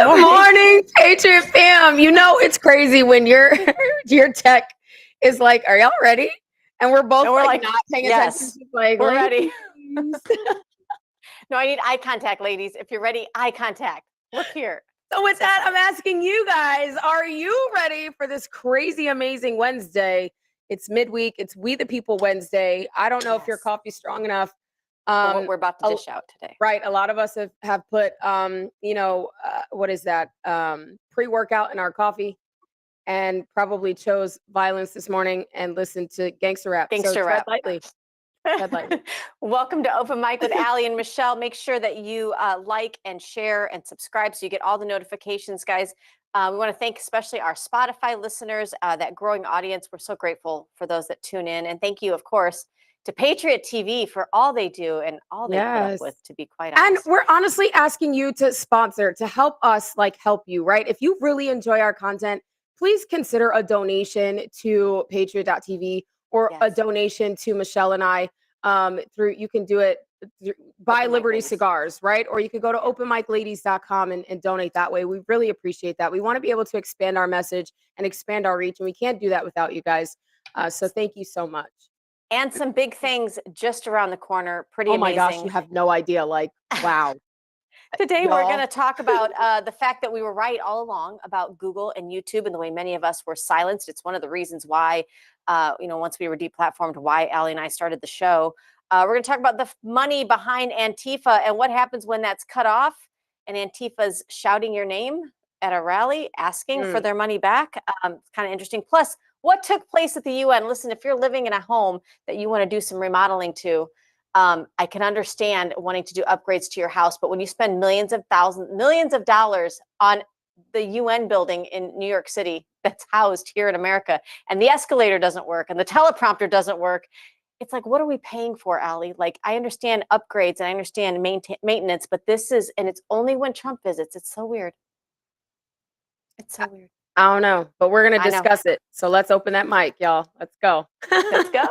Good morning, Patriot fam. You know it's crazy when your your tech is like, "Are y'all ready?" And we're both And we're like like, not paying yes, attention. She's like, we're ready. "Ladies." No, I need eye contact, ladies. If you're ready, eye contact. Look here. So with that, I'm asking you guys, are you ready for this crazy, amazing Wednesday? It's midweek. It's We the People Wednesday. I don't know if your Yes. coffee's strong enough. For what we're about to a- dish out today. Right. A lot of us have put, what is that? Pre-workout in our coffee and probably chose violence this morning and listened to gangster rap. So Gangster tread rap. lightly. Tread lightly. Welcome to Open Mic with Allie and Michelle. Make sure that you like and share and subscribe so you get all the notifications, guys. We want to thank especially our Spotify listeners, that growing audience. We're so grateful for those that tune in. And thank you, of course, to Patriot TV for all they do and all they put up with, to be quite And honest. we're honestly asking you to sponsor, to help us help you, right? If you really enjoy our content, please consider a donation to patriot.tv or a Yes. donation to Michelle and I. You can do it buy Open Mic Liberty Ladies. Cigars, right? Or you could go to openmicladies.com and donate that way. We really appreciate that. We want to be able to expand our message and expand our reach, and we can't do that without you guys. So thank you so much. And some big things just around the corner. Pretty Oh my amazing. gosh, you have no idea. Wow. Today, we're Y'all. going to talk about the fact that we were right all along about Google and YouTube and the way many of us were silenced. It's one of the reasons why, once we were deplatformed, why Allie and I started the show. We're going to talk about the money behind Antifa and what happens when that's cut off and Antifa's shouting your name at a rally, asking for their money back. It's kind of interesting. Plus, what took place at the UN? Listen, if you're living in a home that you want to do some remodeling to, I can understand wanting to do upgrades to your house, but when you spend millions of dollars on the UN building in New York City that's housed here in America, and the escalator doesn't work and the teleprompter doesn't work, it's like, what are we paying for, Allie? Like, I understand upgrades and I understand maintenance, but and it's only when Trump visits. It's so weird. It's so weird. I don't know, but we're going I to know. discuss it. So let's open that mic, y'all. Let's go. Let's go.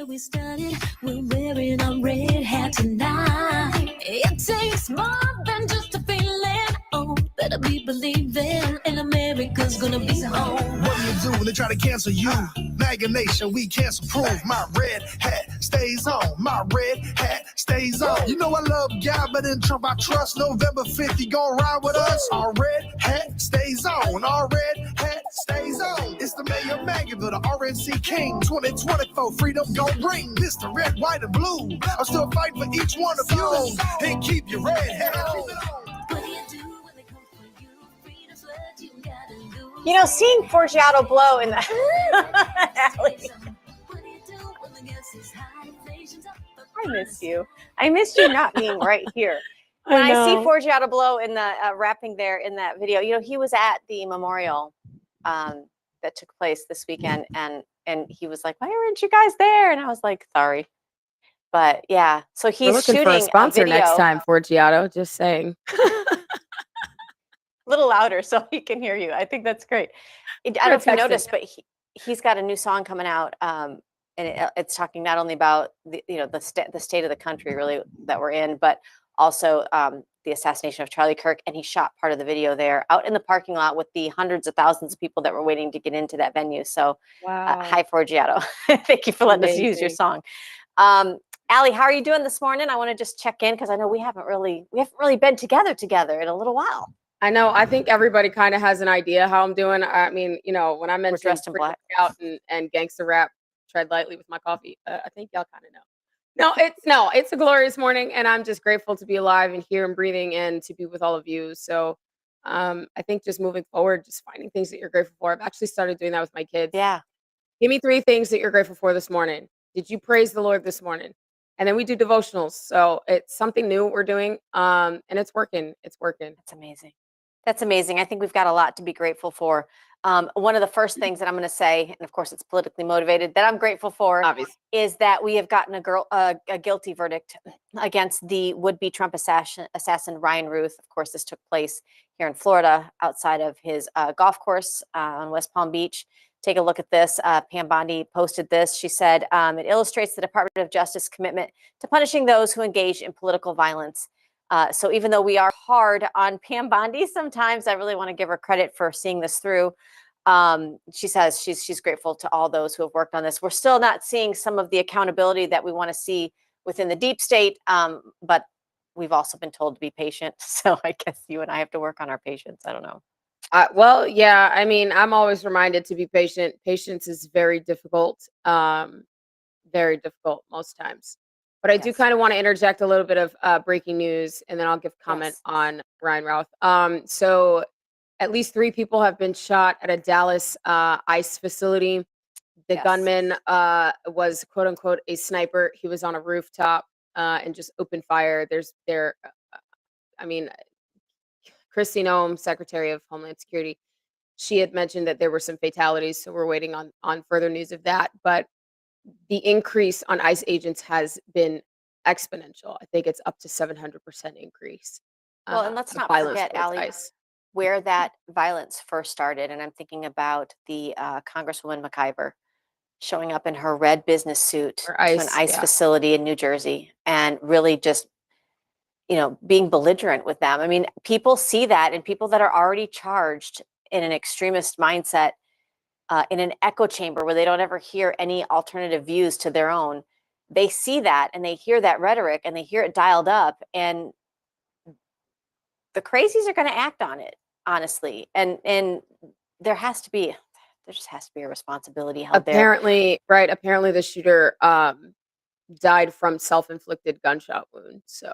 We started, we're wearing our red hat tonight. It takes more than just a feeling. Oh, better be believing in America's gonna be home. What do you do when they try to cancel you? MAGA Nation, we cancel proof. My red hat stays on. My red hat stays on. You know I love God, but in Trump I trust. November 5th, you gon' ride with us. Our red hat stays on. Our red hat stays on. It's the mayor of MAGAville, the RNC King. 2024, freedom gon' ring. Mr. Red, White, and Blue. I'll still fight for each one of you. And keep your red hat on. What do you do when they come for you? Freedom's what you gotta lose. You know, seeing Forgiato blow in the alley. I miss you. I miss you not being right here. When I see Forgiato blow in the rapping there in that video, he was at the memorial that took place this weekend, and he was like, "Why aren't you guys there?" And I was like, "Sorry." But yeah, so he's We're looking shooting for a sponsor video. next time, Forgiato. Just saying. A little louder so he can hear you. I think that's great. I don't know if you noticed, but he's got a new song coming out, and it's talking not only about the state of the country really that we're in, but also the assassination of Charlie Kirk. And he shot part of the video there out in the parking lot with the hundreds of thousands of people that were waiting to get into that venue. So hi, Forgiato. Thank you for letting us use your song. Allie, how are you doing this morning? I want to just check in because I know we haven't really been together in a little while. I know. I think everybody kind of has an idea how I'm doing. I mean, when I mentioned dressed in black out and gangster rap, tread lightly with my coffee, I think y'all kind of know. It's a glorious morning, and I'm just grateful to be alive and here and breathing and to be with all of you. So I think just moving forward, just finding things that you're grateful for. I've actually started doing that with my kids. Yeah. Give me 3 things that you're grateful for this morning. Did you praise the Lord this morning? And then we do devotionals. So it's something new we're doing. And it's working. It's working. That's amazing. That's amazing. I think we've got a lot to be grateful for. One of the first things that I'm going to say, and of course it's politically motivated, that I'm grateful for Obviously. is that we have gotten a guilty verdict against the would-be Trump assassin Ryan Ruth. Of course, this took place here in Florida outside of his golf course on West Palm Beach. Take a look at this. Pam Bondi posted this. She said, it illustrates the Department of Justice commitment to punishing those who engage in political violence. So even though we are hard on Pam Bondi sometimes, I really want to give her credit for seeing this through. She says she's grateful to all those who have worked on this. We're still not seeing some of the accountability that we want to see within the deep state, but we've also been told to be patient. So I guess you and I have to work on our patience. I don't know. Well, yeah, I mean, I'm always reminded to be patient. Patience is very difficult most times. But I do Yes. kind of want to interject a little bit of breaking news, and then I'll give comment Yes. on Ryan Routh. So at least 3 people have been shot at a Dallas ICE facility. The Yes. gunman was quote unquote a sniper. He was on a rooftop and just opened fire. I mean, Kristi Noem, Secretary of Homeland Security, she had mentioned that there were some fatalities, so we're waiting on further news of that. But the increase on ICE agents has been exponential. I think it's up to 700% increase. Well, and let's of not violence forget, towards Allie, ICE. where that violence first started. And I'm thinking about the Congresswoman McIver showing up in her red business suit Or to an ICE, ICE yeah. facility in New Jersey and really just, being belligerent with them. I mean, people see that, and people that are already charged in an extremist mindset, in an echo chamber where they don't ever hear any alternative views to their own, they see that and they hear that rhetoric and they hear it dialed up, and the crazies are going to act on it, honestly. And there just has to be a responsibility held there. Apparently the shooter died from self-inflicted gunshot wound. So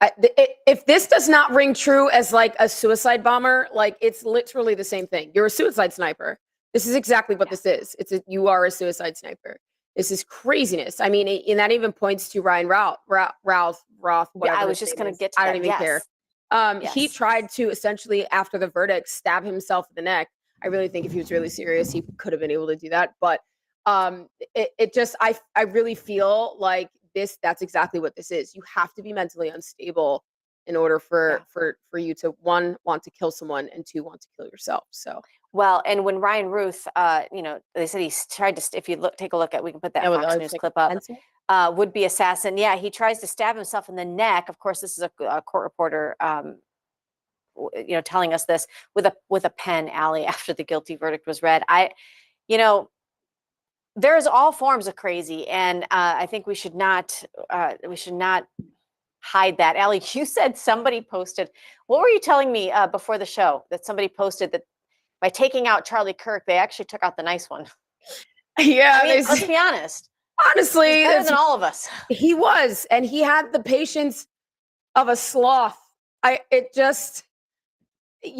if this does not ring true as like a suicide bomber, like it's literally the same thing. You're a suicide sniper. This is exactly what this is. You are a suicide sniper. This is craziness. I mean, and that even points to Ryan Roth, whatever. I was his just name going is. to get to I that. don't even care. He Yes. tried to essentially, after the verdict, stab himself in the neck. I really think if he was really serious, he could have been able to do that. But I really feel like that's exactly what this is. You have to be mentally unstable in order for you to, 1, want to kill someone, and 2, want to kill yourself. So Well, and when Ryan Ruth, they said he tried to, if you take a look at, we can put that with Fox a News like, clip up, pencil? would-be assassin. Yeah, he tries to stab himself in the neck. Of course, this is a court reporter, telling us this with a pen, Allie, after the guilty verdict was read. There's all forms of crazy, and I think we should not hide that. Allie, you said somebody posted. What were you telling me before the show? That somebody posted that by taking out Charlie Kirk, they actually took out the nice one. Yeah, I mean, let's be honest. Honestly, he's better than all of us. He was, and he had the patience of a sloth. You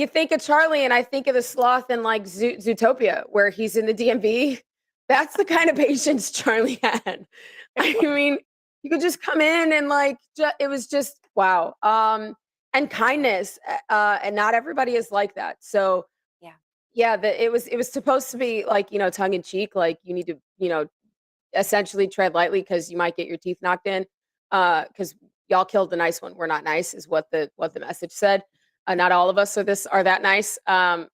think of Charlie, and I think of the sloth in like Zootopia, where he's in the DMV. That's the kind of patience Charlie had. I mean, you could just come in and like, it was just wow. And kindness, and not everybody is like that. So it was supposed to be like, tongue in cheek, like you need to, essentially tread lightly because you might get your teeth knocked in. Because y'all killed the nice one. We're not nice, is what the message said. Not all of us are that nice. I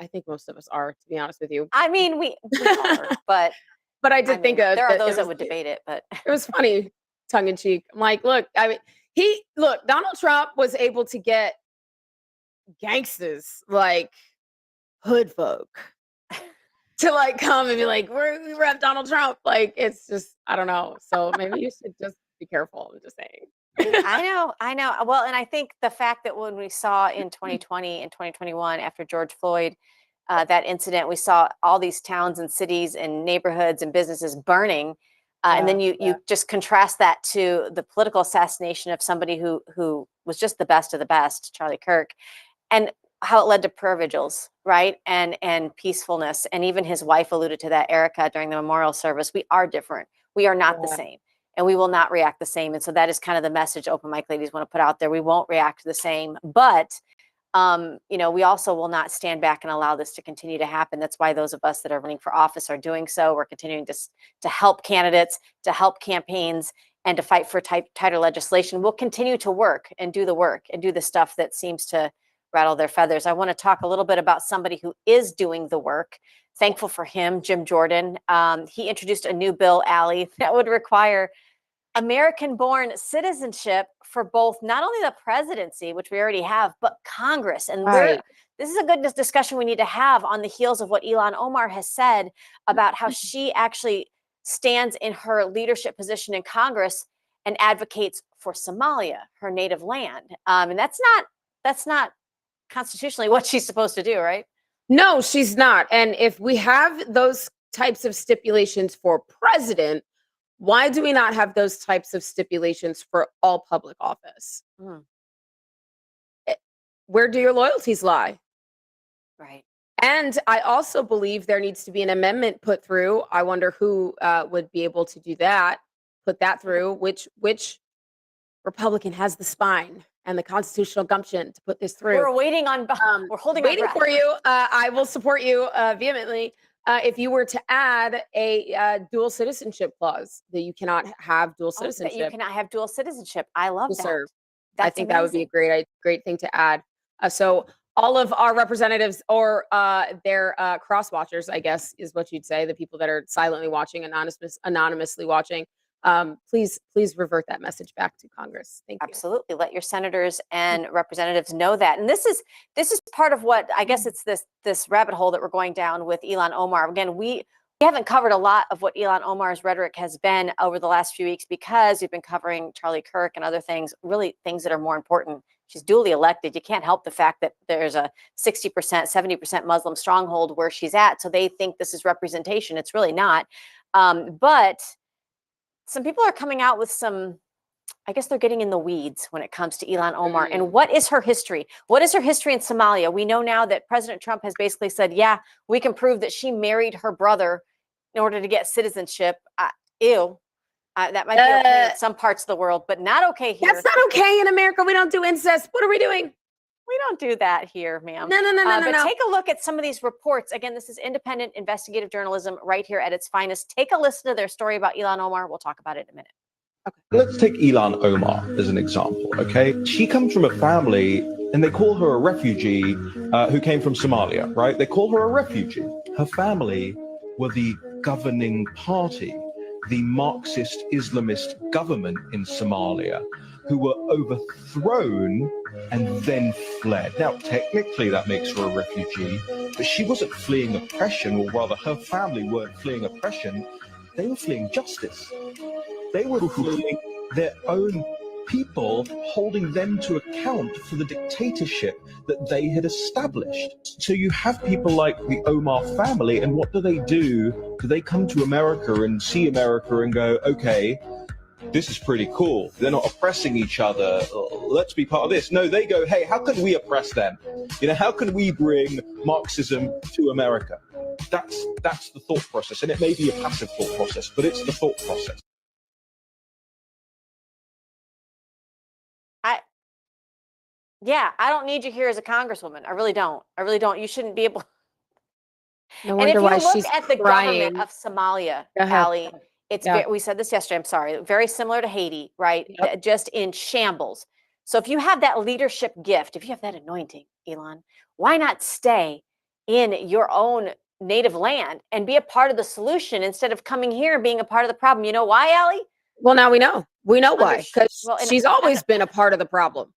think most of us are, to be honest with you. I mean, we are, but I did think of there are those that would debate it, but it was funny, tongue in cheek. I'm like, look, Donald Trump was able to get gangsters like hood folk to like come and be like, we rep Donald Trump. Like, it's just, I don't know. So maybe you should just be careful. I'm just saying. I know. Well, and I think the fact that when we saw in 2020 and 2021 after George Floyd, that incident, we saw all these towns and cities and neighborhoods and businesses burning. And then you just contrast that to the political assassination of somebody who was just the best of the best, Charlie Kirk, and how it led to prayer vigils, right? And peacefulness. And even his wife alluded to that, Erica, during the memorial service. We are different. We are not the same. And we will not react the same. And so that is kind of the message Open Mic ladies want to put out there. We won't react the same, but We also will not stand back and allow this to continue to happen. That's why those of us that are running for office are doing so. We're continuing to help candidates, to help campaigns, and to fight for tighter legislation. We'll continue to work and do the stuff that seems to rattle their feathers. I want to talk a little bit about somebody who is doing the work. Thankful for him, Jim Jordan. He introduced a new bill, Allie, that would require American-born citizenship for both not only the presidency, which we already have, but Congress. And this is a good discussion we need to have on the heels of what Ilhan Omar has said about how she actually stands in her leadership position in Congress and advocates for Somalia, her native land. And that's not constitutionally what she's supposed to do, right? No, she's not. And if we have those types of stipulations for president, why do we not have those types of stipulations for all public office? Where do your loyalties lie? Right. And I also believe there needs to be an amendment put through. I wonder who would be able to do that, put that through, which Republican has the spine and the constitutional gumption to put this through. We're waiting on, we're holding our breath. For you. I will support you vehemently. If you were to add a dual citizenship clause, that you cannot have dual citizenship. That you cannot have dual citizenship. I love that. Serve. That's I think amazing. That would be a great thing to add. So all of our representatives or their cross-watchers, I guess, is what you'd say, the people that are silently watching, anonymously watching, please revert that message back to Congress. Thank you. Absolutely. Let your senators and representatives know that. And this is part of what, I guess it's this rabbit hole that we're going down with Ilhan Omar. Again, we haven't covered a lot of what Ilhan Omar's rhetoric has been over the last few weeks because we've been covering Charlie Kirk and other things, really things that are more important. She's duly elected. You can't help the fact that there's a 60%, 70% Muslim stronghold where she's at. So they think this is representation. It's really not. But some people are coming out with I guess they're getting in the weeds when it comes to Ilhan Omar. And what is her history? What is her history in Somalia? We know now that President Trump has basically said, yeah, we can prove that she married her brother in order to get citizenship. That might be okay in some parts of the world, but not okay here. That's not okay in America. We don't do incest. What are we doing? We don't do that here, ma'am. No. But take a look at some of these reports. Again, this is independent investigative journalism right here at its finest. Take a listen to their story about Ilhan Omar. We'll talk about it in a minute. Okay. Let's take Ilhan Omar as an example, okay? She comes from a family, and they call her a refugee who came from Somalia, right? They call her a refugee. Her family were the governing party, the Marxist Islamist government in Somalia, who were overthrown and then fled. Now, technically, that makes her a refugee, but she wasn't fleeing oppression, or rather, her family weren't fleeing oppression. They were fleeing justice. They were fleeing their own people, holding them to account for the dictatorship that they had established. So you have people like the Omar family, and what do? Do they come to America and see America and go, okay, this is pretty cool. They're not oppressing each other. Let's be part of this. No, they go, hey, how can we oppress them? How can we bring Marxism to America? That's the thought process. And it may be a passive thought process, but it's the thought process. I don't need you here as a congresswoman. I really don't. You shouldn't be able. No wonder why she's And if you look at the government of Somalia, Allie, we said this yesterday, I'm sorry, very similar to Haiti, right? Yep. Just in shambles. So if you have that leadership gift, if you have that anointing, Ilhan, why not stay in your own native land and be a part of the solution instead of coming here and being a part of the problem? You know why, Allie? Well, now we know. We know why. Because she's always been a part of the problem.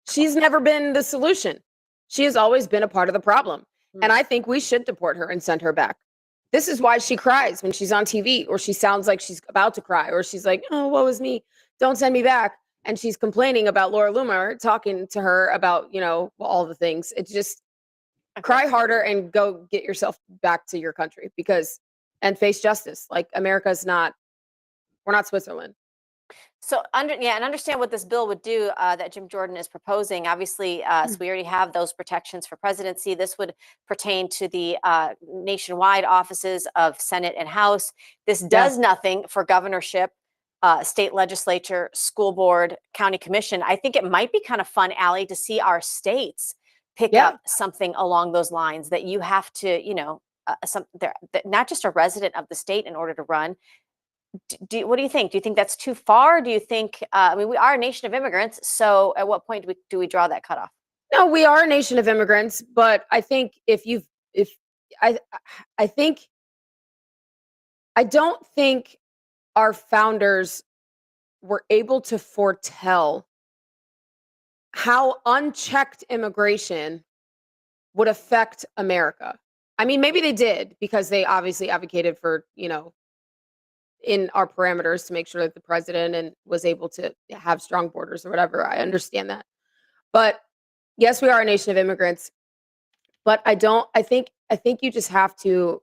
She's never been the solution. She has always been a part of the problem. And I think we should deport her and send her back. This is why she cries when she's on TV, or she sounds like she's about to cry, or she's like, oh, woe is me. Don't send me back. And she's complaining about Laura Loomer talking to her about, all the things. It's just cry harder and go get yourself back to your country and face justice. Like we're not Switzerland. So and understand what this bill would do that Jim Jordan is proposing. Obviously, so we already have those protections for presidency. This would pertain to the nationwide offices of Senate and House. This does nothing for governorship state legislature, school board, county commission. I think it might be kind of fun, Allie, to see our states pick Yeah. up something along those lines, that you have to, not just a resident of the state in order to run. What do you think? Do you think that's too far? Do you think, we are a nation of immigrants. So at what point do we draw that cutoff? No, we are a nation of immigrants, but I think I don't think our founders were able to foretell how unchecked immigration would affect America. I mean, maybe they did, because they obviously advocated for, in our parameters, to make sure that the president and was able to have strong borders or whatever. I understand that. But yes, we are a nation of immigrants, but I think you just have to.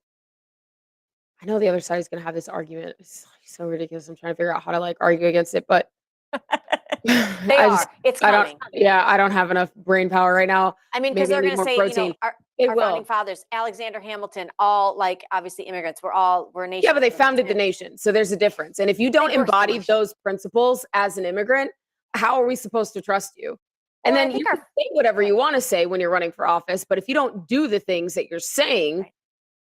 I know the other side is going to have this argument. It's like so ridiculous. I'm trying to figure out how to argue against it, but It's coming. I don't have enough brain power right now. I mean, because they're going to say, protein. our founding fathers, Alexander Hamilton, all obviously immigrants. We're a nation. Yeah, but they founded the nation, so there's a difference. And if you don't embody those principles as an immigrant, how are we supposed to trust you? And then you can say whatever you want to say when you're running for office, but if you don't do the things that you're saying,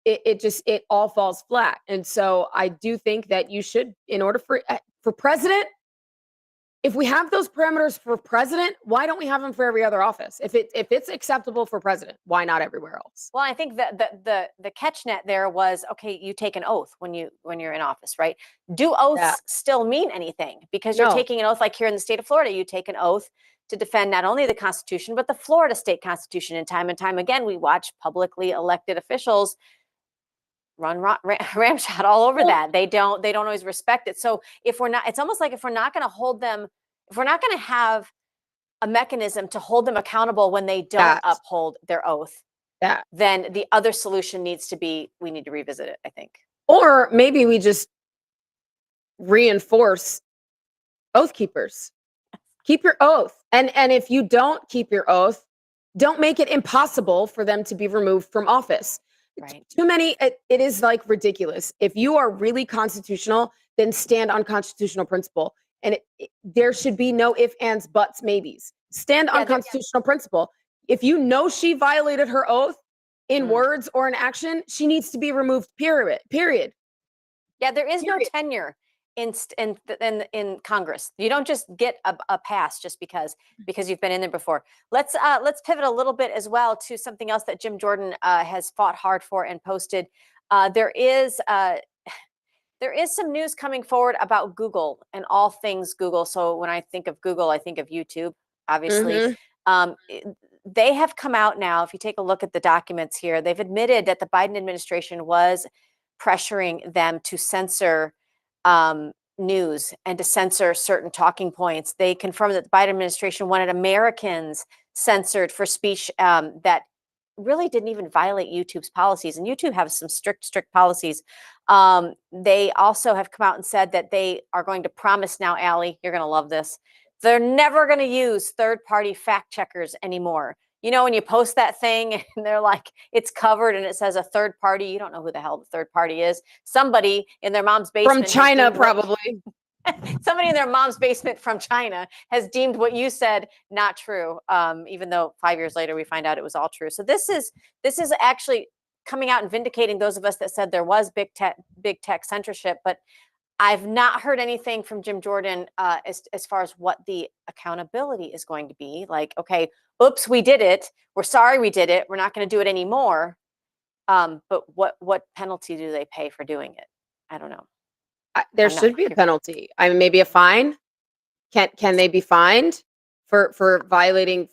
it all falls flat. And so I do think that you should, in order for president, if we have those parameters for president, why don't we have them for every other office? If it's acceptable for president, why not everywhere else? Well, I think that the catch net there was, okay, you take an oath when you're in office, right? Do oaths still mean anything? Because you're taking an oath, like here in the state of Florida, you take an oath to defend not only the Constitution, but the Florida state Constitution. And time again, we watch publicly elected officials run ramshot all over that. They don't always respect it. So it's almost like if we're not going to have a mechanism to hold them accountable when they don't uphold their oath, then the other solution needs to be, we need to revisit it, I think. Or maybe we just reinforce oath keepers. Keep your oath. And if you don't keep your oath, don't make it impossible for them to be removed from office. Right. Too many, it is ridiculous. If you are really constitutional, then stand on constitutional principle. And there should be no ifs, ands, buts, maybes. Stand on constitutional principle. If you know she violated her oath in words or in action, she needs to be removed, period. Yeah, there is no tenure in Congress. You don't just get a pass just because you've been in there before. Let's pivot a little bit as well to something else that Jim Jordan has fought hard for and posted. There is some news coming forward about Google and all things Google. So when I think of Google, I think of YouTube, obviously. They have come out now. If you take a look at the documents here, they've admitted that the Biden administration was pressuring them to censor news and to censor certain talking points. They confirmed that the Biden administration wanted Americans censored for speech that really didn't even violate YouTube's policies. And YouTube has some strict policies. They also have come out and said that they are going to promise now, Allie, you're going to love this. They're never going to use third-party fact checkers anymore. You know, when you post that thing and they're like, it's covered and it says a third party, you don't know who the hell the third party is. Somebody in their mom's basement. From China, probably. Somebody in their mom's basement from China has deemed what you said not true, even though 5 years later we find out it was all true. So this is actually coming out and vindicating those of us that said there was big tech censorship. But I've not heard anything from Jim Jordan as far as what the accountability is going to be. Like, okay, oops, we did it. We're sorry we did it. We're not going to do it anymore. But what penalty do they pay for doing it? I don't know. There should be a penalty. I mean, maybe a fine. Can they be fined for violating?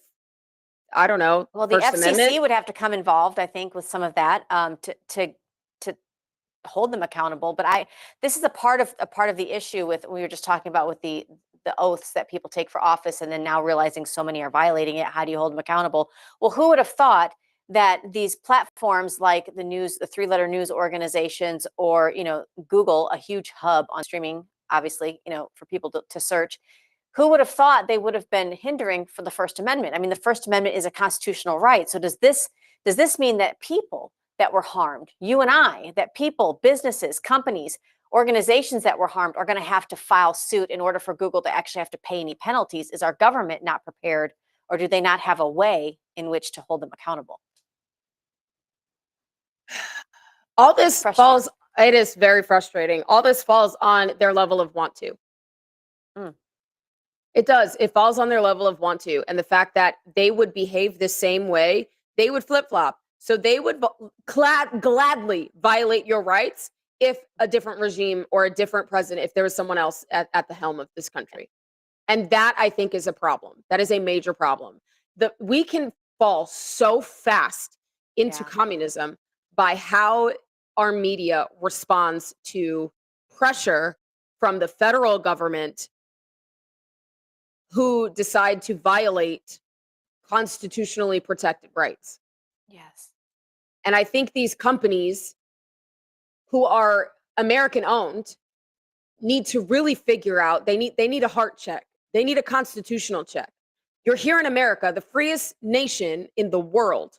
I don't know. Well, the First FCC Amendment? would have to come involved, I think, with some of that to hold them accountable. But this is a part of the issue with we were just talking about with the oaths that people take for office, and then now realizing so many are violating it. How do you hold them accountable? Well, who would have thought that these platforms like the three-letter news organizations, or Google, a huge hub on streaming, obviously, for people to search, who would have thought they would have been hindering for the First Amendment? I mean, the First Amendment is a constitutional right. So does this mean that people that were harmed, you and I, that people, businesses, companies organizations that were harmed are going to have to file suit in order for Google to actually have to pay any penalties. Is our government not prepared, or do they not have a way in which to hold them accountable? All this Frustrating. falls, it is very frustrating. All this falls on their level of want to. Mm. It does. It falls on their level of want to. And the fact that they would behave the same way, they would flip flop. So they would gladly violate your rights if a different regime or a different president, if there was someone else at the helm of this country. And that, I think, is a problem. That is a major problem. We can fall so fast into communism by how our media responds to pressure from the federal government who decide to violate constitutionally protected rights. Yes. And I think these companies who are American owned need to really figure out, they need a heart check. They need a constitutional check. You're here in America, the freest nation in the world.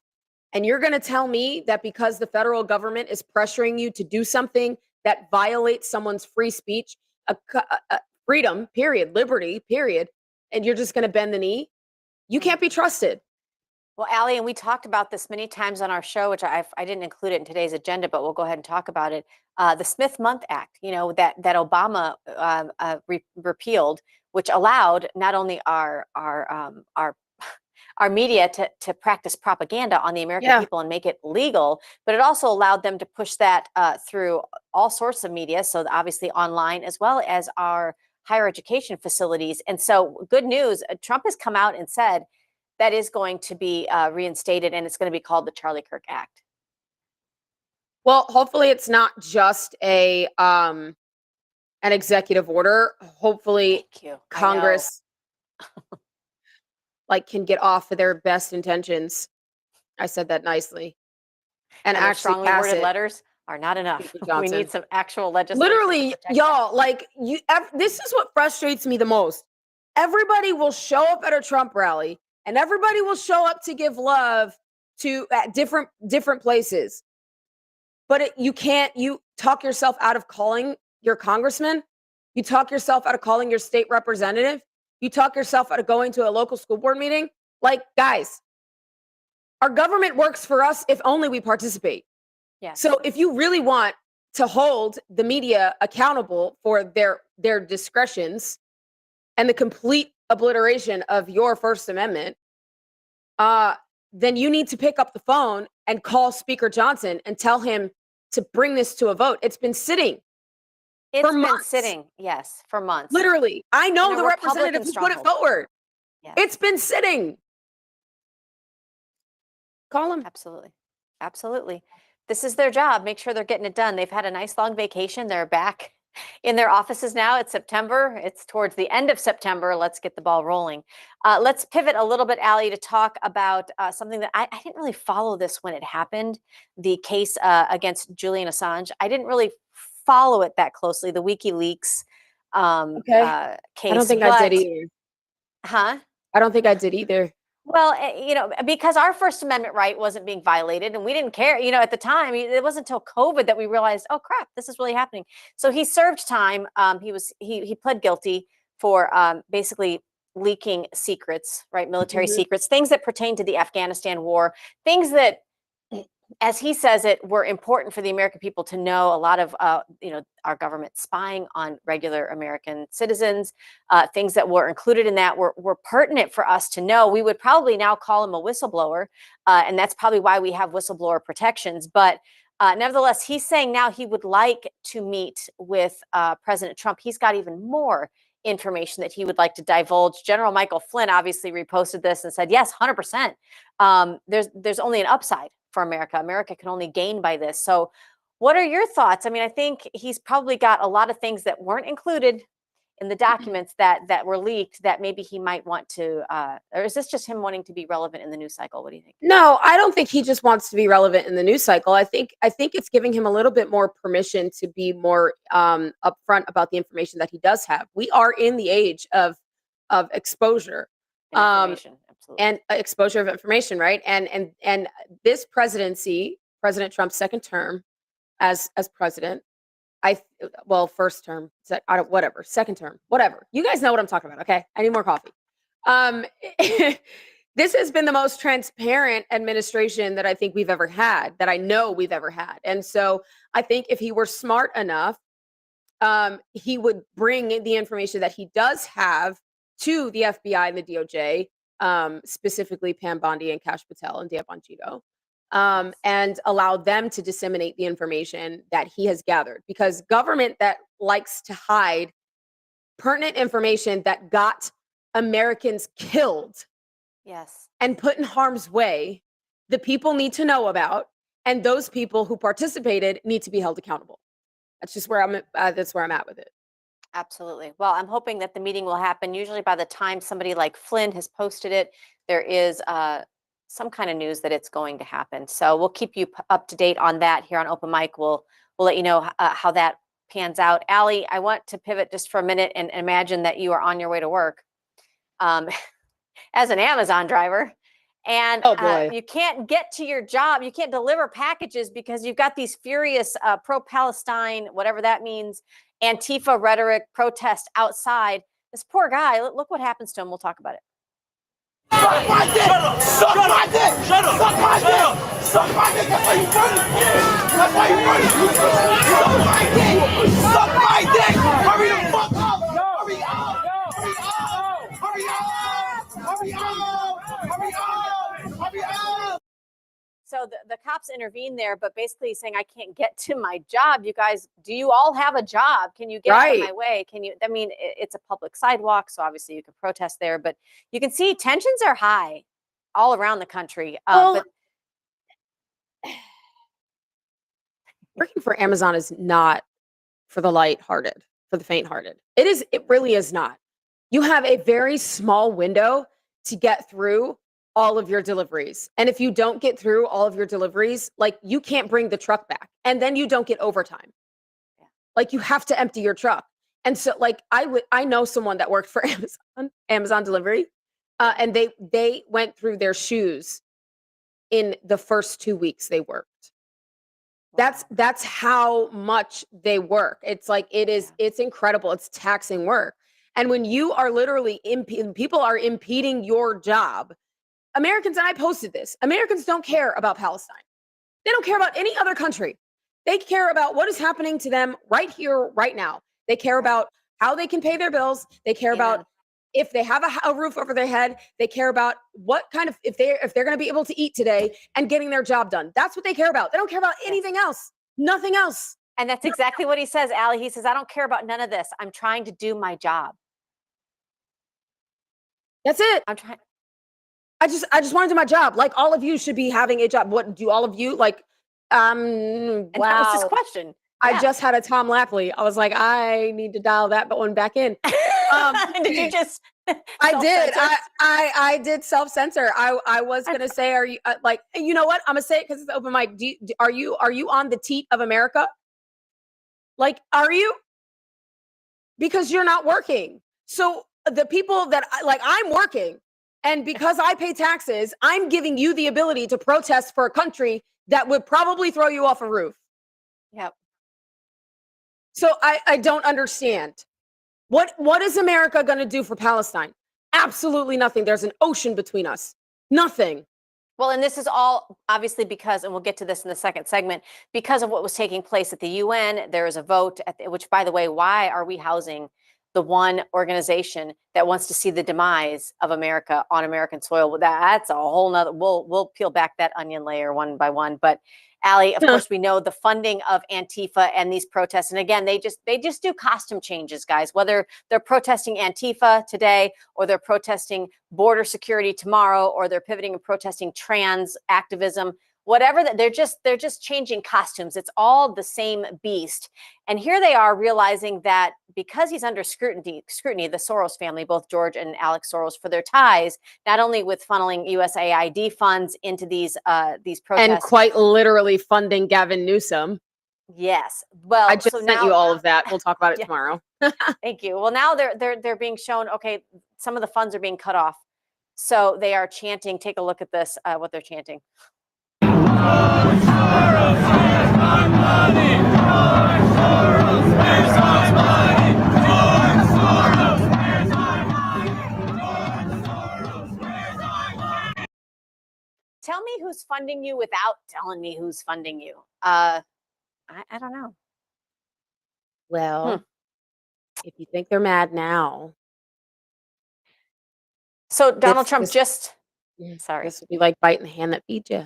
And you're going to tell me that because the federal government is pressuring you to do something that violates someone's free speech, freedom, period, liberty, period, and you're just going to bend the knee? You can't be trusted. Well, Allie, and we talked about this many times on our show, which I didn't include it in today's agenda, but we'll go ahead and talk about it. The Smith-Month Act, that Obama repealed, which allowed not only our media to practice propaganda on the American people and make it legal, but it also allowed them to push that through all sorts of media. So obviously online, as well as our higher education facilities. And so good news, Trump has come out and said that is going to be reinstated, and it's going to be called the Charlie Kirk Act. Well, hopefully it's not just an executive order. Hopefully Congress can get off of their best intentions. I said that nicely. And actually strongly pass worded it. letters are not enough. We need some actual legislation. Literally, y'all, this is what frustrates me the most. Everybody will show up at a Trump rally, and everybody will show up to give love at different places. But you talk yourself out of calling your congressman. You talk yourself out of calling your state representative. You talk yourself out of going to a local school board meeting. Guys, our government works for us if only we participate. Yeah. So if you really want to hold the media accountable for their discretions and the complete obliteration of your First Amendment, then you need to pick up the phone and call Speaker Johnson and tell him to bring this to a vote. It's been sitting. It's been sitting, yes, for months. Literally. I know the representative who put it forward. Yes. It's been sitting. Call him. Absolutely. Absolutely. This is their job. Make sure they're getting it done. They've had a nice long vacation. They're back in their offices now. It's September. It's towards the end of September. Let's get the ball rolling. Let's pivot a little bit, Allie, to talk about something that I didn't really follow this when it happened, the case against Julian Assange. I didn't really follow it that closely, the WikiLeaks case. I don't think I did either. Huh? I don't think I did either. Well, because our First Amendment right wasn't being violated, and we didn't care. At the time, it wasn't until COVID that we realized, oh crap, this is really happening. So he served time. He pled guilty for basically leaking secrets, right? Military secrets, things that pertain to the Afghanistan war, things that, as he says it, were important for the American people to know. A lot of, our government spying on regular American citizens, things that were included in that were pertinent for us to know. We would probably now call him a whistleblower, and that's probably why we have whistleblower protections. But nevertheless, he's saying now he would like to meet with President Trump. He's got even more information that he would like to divulge. General Michael Flynn obviously reposted this and said, yes, 100%. There's only an upside for America. America can only gain by this. So what are your thoughts? I mean, I think he's probably got a lot of things that weren't included in the documents that were leaked that maybe he might want to, or is this just him wanting to be relevant in the news cycle? What do you think? No, I don't think he just wants to be relevant in the news cycle. I think it's giving him a little bit more permission to be more upfront about the information that he does have. We are in the age of exposure. Information. And exposure of information, right? And this presidency, President Trump's second term as president, first term, whatever, second term, whatever. You guys know what I'm talking about, okay? I need more coffee. This has been the most transparent administration that I think we've ever had, that I know we've ever had. And so I think if he were smart enough, he would bring the information that he does have to the FBI and the DOJ, specifically Pam Bondi and Kash Patel and Dan Bongino, and allow them to disseminate the information that he has gathered. Because government that likes to hide pertinent information that got Americans killed, yes, and put in harm's way, the people need to know about, and those people who participated need to be held accountable. That's just where that's where I'm at with it. absolutely. Well, I'm hoping that the meeting will happen. Usually by the time somebody like Flynn has posted it, there is some kind of news that it's going to happen. So we'll keep you up to date on that here on Open Mic. We'll let you know how that pans out. Allie, I want to pivot just for a minute and imagine that you are on your way to work as an Amazon driver. And you can't get to your job. You can't deliver packages because you've got these furious pro-Palestine, whatever that means, Antifa rhetoric protest outside. This poor guy, look what happens to him. We'll talk about it. Suck my dick! Suck my dick! Shut up! Suck my dick! Suck my dick! That's why you running! That's why you running! Suck my dick! Suck my dick! Hurry the fuck up! Hurry up! Hurry up! Hurry up! Hurry up! Hurry up! Hurry up! So the cops intervene there, but basically saying, I can't get to my job. You guys, do you all have a job? Can you get out of my way? Can you, I mean, it's a public sidewalk, so obviously you can protest there, but you can see tensions are high all around the country. But working for Amazon is not for the lighthearted, for the faint-hearted. It really is not. You have a very small window to get through all of your deliveries. And if you don't get through all of your deliveries, like, you can't bring the truck back, and then you don't get overtime. Yeah. Like, you have to empty your truck. And so, like, I know someone that worked for Amazon delivery, and they went through their shoes in the first 2 weeks they worked. That's how much they work. It's like, it's incredible. It's taxing work. And when you are literally people are impeding your job, Americans, and I posted this, Americans don't care about Palestine. They don't care about any other country. They care about what is happening to them right here, right now. They care about how they can pay their bills. They care about if they have a roof over their head. They care about what kind of, if they're going to be able to eat today and getting their job done. That's what they care about. They don't care about anything else. Nothing else. And that's exactly what he says, Allie. He says, I don't care about none of this. I'm trying to do my job. That's it. I'm trying. I just want to do my job. Like, all of you should be having a job. What do all of you like? And that was his question. Yeah. I just had a Tom Lapley. I was like, I need to dial that one back in. Did you just? I did. I did self-censor. I was gonna say, are you like? You know what? I'm gonna say it because it's open mic. Are you on the teat of America? Like, are you? Because you're not working. So the people that I'm working. And because I pay taxes, I'm giving you the ability to protest for a country that would probably throw you off a roof. Yep. So I don't understand. What is America going to do for Palestine? Absolutely nothing. There's an ocean between us. Nothing. Well, and this is all obviously because, and we'll get to this in the second segment, because of what was taking place at the UN. There is a vote, which, by the way, why are we housing the one organization that wants to see the demise of America on American soil? Well, that's a whole nother, we'll peel back that onion layer one by one. But Allie, of course, we know the funding of Antifa and these protests. And again, they just do costume changes, guys, whether they're protesting Antifa today, or they're protesting border security tomorrow, or they're pivoting and protesting trans activism. Whatever that, they're just changing costumes. It's all the same beast. And here they are realizing that because he's under scrutiny, the Soros family, both George and Alex Soros, for their ties, not only with funneling USAID funds into these protests, and quite literally funding Gavin Newsom. Yes. Well, I just sent you all of that. We'll talk about it tomorrow. Thank you. Well, now they're being shown, okay, some of the funds are being cut off. So they are chanting, take a look at this, what they're chanting. Soros has my money. Tell me who's funding you without telling me who's funding you. I don't know. Well, if you think they're mad now, So Donald Trump this- just, yeah, sorry. this would be like biting the hand that feeds you.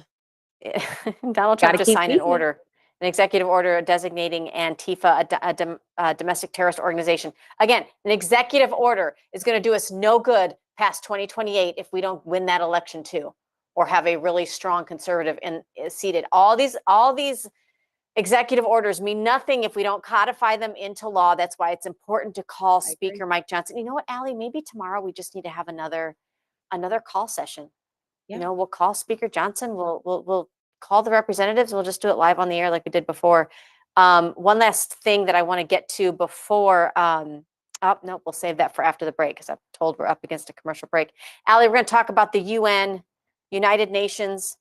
Donald Trump Gotta just keep signed an feeding it. order, an executive order designating Antifa a domestic terrorist organization. Again, an executive order is going to do us no good past 2028 if we don't win that election too, or have a really strong conservative seated. All these executive orders mean nothing if we don't codify them into law. That's why it's important to call Speaker Mike Johnson. You know what, Allie? Maybe tomorrow we just need to have another call session. Yeah. You know, we'll call Speaker Johnson. We'll call the representatives. We'll just do it live on the air like we did before. One last thing that I want to get to before. No, we'll save that for after the break because I'm told we're up against a commercial break. Allie, we're going to talk about the UN, United Nations,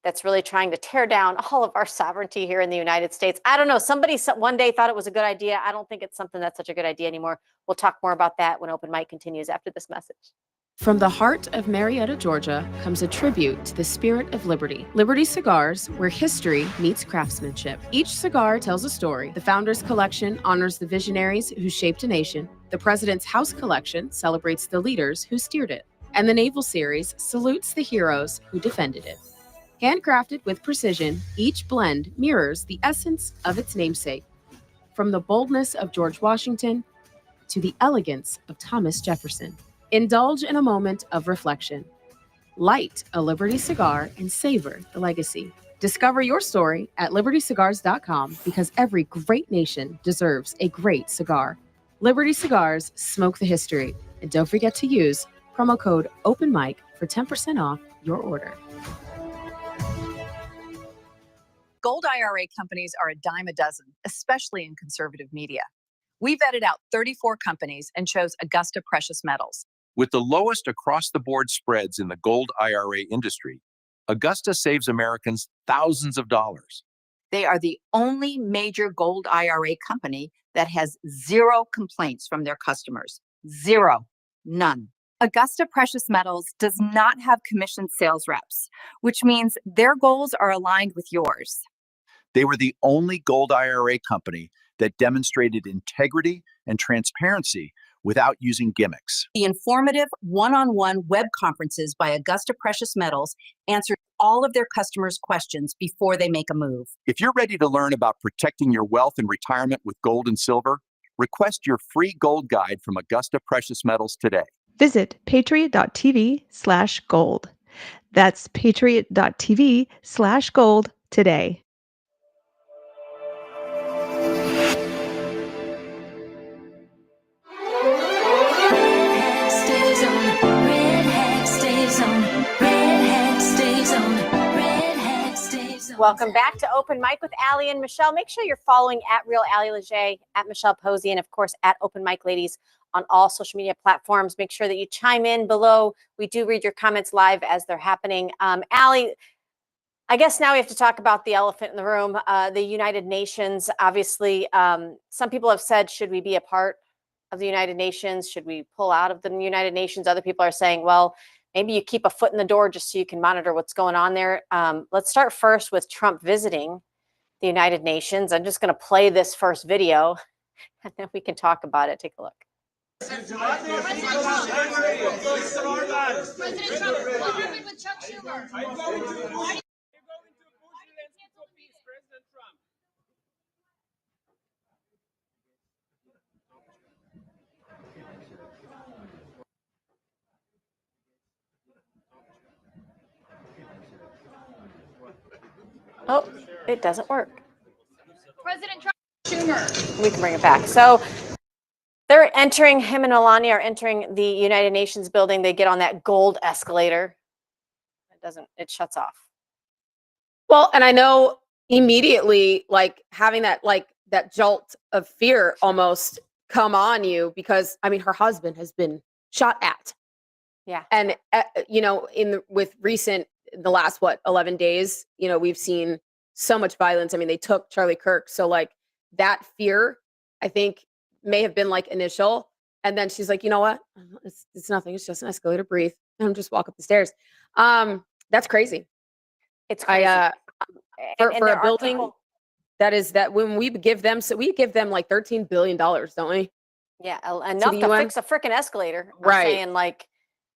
that's really trying to tear down all of our sovereignty here in the United States. I don't know. Somebody one day thought it was a good idea. I don't think it's something that's such a good idea anymore. We'll talk more about that when Open Mic continues after this message. From the heart of Marietta, Georgia, comes a tribute to the spirit of liberty. Liberty Cigars, where history meets craftsmanship. Each cigar tells a story. The Founders Collection honors the visionaries who shaped a nation. The President's House Collection celebrates the leaders who steered it. And the Naval Series salutes the heroes who defended it. Handcrafted with precision, each blend mirrors the essence of its namesake. From the boldness of George Washington to the elegance of Thomas Jefferson. Indulge in a moment of reflection. Light a Liberty cigar and savor the legacy. Discover your story at libertycigars.com because every great nation deserves a great cigar. Liberty Cigars, smoke the history. And don't forget to use promo code OpenMic for 10% off your order. Gold IRA companies are a dime a dozen, especially in conservative media. We vetted out 34 companies and chose Augusta Precious Metals. With the lowest across-the-board spreads in the gold IRA industry, Augusta saves Americans thousands of dollars. They are the only major gold IRA company that has zero complaints from their customers. Zero. None. Augusta Precious Metals does not have commissioned sales reps, which means their goals are aligned with yours. They were the only gold IRA company that demonstrated integrity and transparency without using gimmicks. The informative one-on-one web conferences by Augusta Precious Metals answer all of their customers' questions before they make a move. If you're ready to learn about protecting your wealth and retirement with gold and silver, request your free gold guide from Augusta Precious Metals today. Visit patriot.tv/gold. That's patriot.tv/gold today. Welcome back to Open Mic with Allie and Michelle. Make sure you're following at Real Allie Leger, at Michelle Posey, and of course at Open Mic Ladies on all social media platforms. Make sure that you chime in below. We do read your comments live as they're happening. Allie, I guess now we have to talk about the elephant in the room, the United Nations. Obviously, some people have said, should we be a part of the United Nations? Should we pull out of the United Nations? Other people are saying, well, maybe you keep a foot in the door just so you can monitor what's going on there. Let's start first with Trump visiting the United Nations. I'm just going to play this first video, and then we can talk about it. Take a look. President Trump, what happened with Chuck Schumer? Oh, it doesn't work. President Trump, Schumer. We can bring it back. So they're entering, him and Melania are entering the United Nations building. They get on that gold escalator. It shuts off. Well, and I know immediately, like having that, like that jolt of fear almost come on you because I mean, her husband has been shot at. Yeah. And, you know, with the last, 11 days, you know, we've seen so much violence. I mean, they took Charlie Kirk. So like that fear, I think, may have been like initial. And then she's like, you know what? It's nothing. It's just an escalator. Breathe. And just walk up the stairs. That's crazy. It's crazy. For and a there are building people, that when we give them, so we give them like $13 billion, don't we? yeah, enough to UN? fix a freaking escalator. I'm Right. saying, like,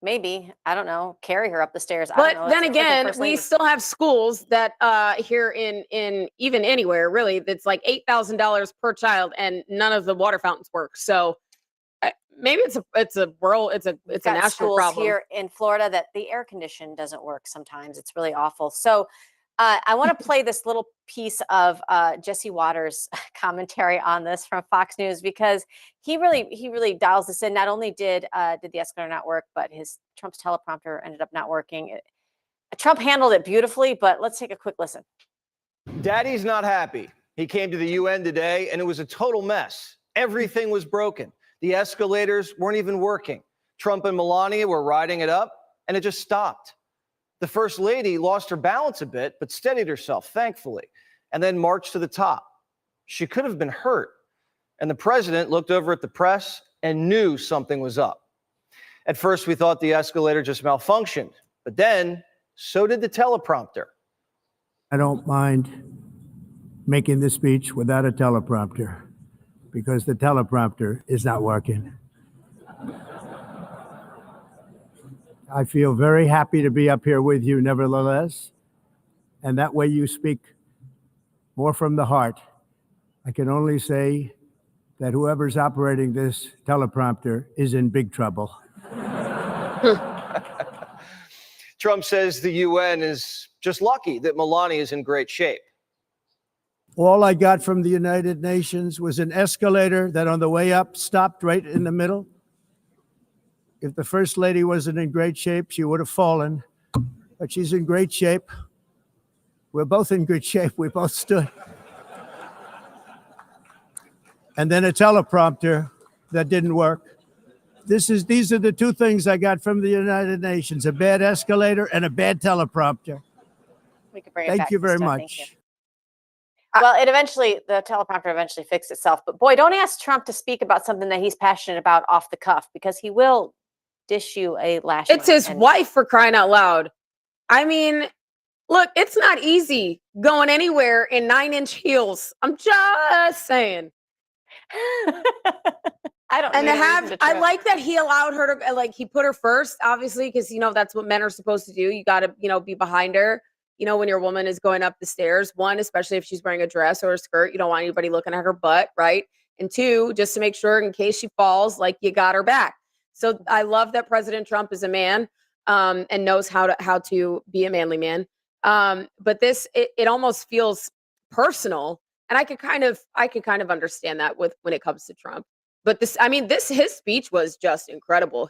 maybe, I don't know, carry her up the stairs. I don't know. But It's then a freaking again, first we lady. still have schools that here in even anywhere really that's like $8,000 per child, and none of the water fountains work. So maybe it's a We've got national schools problem. here in Florida that the air condition doesn't work sometimes. It's really awful. So I want to play this little piece of Jesse Waters' commentary on this from Fox News, because he really dials this in. Not only did the escalator not work, but Trump's teleprompter ended up not working. Trump handled it beautifully, but let's take a quick listen. Daddy's not happy. He came to the UN today and it was a total mess. Everything was broken. The escalators weren't even working. Trump and Melania were riding it up and it just stopped. The First Lady lost her balance a bit, but steadied herself, thankfully, and then marched to the top. She could have been hurt. And the president looked over at the press and knew something was up. At first, we thought the escalator just malfunctioned, but then so did the teleprompter. I don't mind making this speech without a teleprompter because the teleprompter is not working. I feel very happy to be up here with you nevertheless, and that way you speak more from the heart. I can only say that whoever's operating this teleprompter is in big trouble. Trump says the UN is just lucky that Melania is in great shape. All I got from the United Nations was an escalator that on the way up stopped right in the middle. If the First Lady wasn't in great shape, she would have fallen, but she's in great shape. We're both in good shape. We both stood. And then a teleprompter that didn't work. These are the two things I got from the United Nations: a bad escalator and a bad teleprompter. We could bring it Thank back you to very stuff. much. Thank you. Well, the teleprompter eventually fixed itself. But boy, don't ask Trump to speak about something that he's passionate about off the cuff, because he will dish you a lash. It's his wife, for crying out loud. I mean, look, it's not easy going anywhere in 9-inch heels. I'm just saying. I don't. And need to a reason have, to I trip. like that he allowed her to, like, he put her first, obviously, because, you know, that's what men are supposed to do. You got to, you know, be behind her. You know, when your woman is going up the stairs, one, especially if she's wearing a dress or a skirt, you don't want anybody looking at her butt, right? And two, just to make sure in case she falls, like, you got her back. So I love that President Trump is a man and knows how to be a manly man. But this, it almost feels personal, and I could kind of understand that when it comes to Trump. But his speech was just incredible.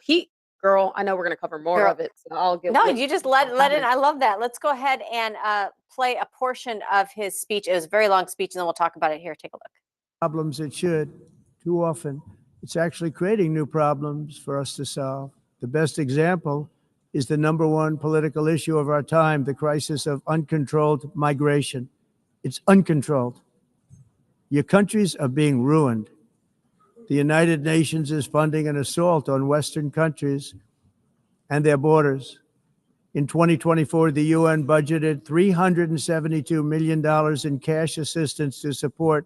Girl, I know we're going to cover more of it, so I'll get. No, you just let it. I love that. Let's go ahead and play a portion of his speech. It was a very long speech, and then we'll talk about it here. Take a look. Problems it should. Too often, it's actually creating new problems for us to solve. The best example is the number one political issue of our time, the crisis of uncontrolled migration. It's uncontrolled. Your countries are being ruined. The United Nations is funding an assault on Western countries and their borders. In 2024, the UN budgeted $372 million in cash assistance to support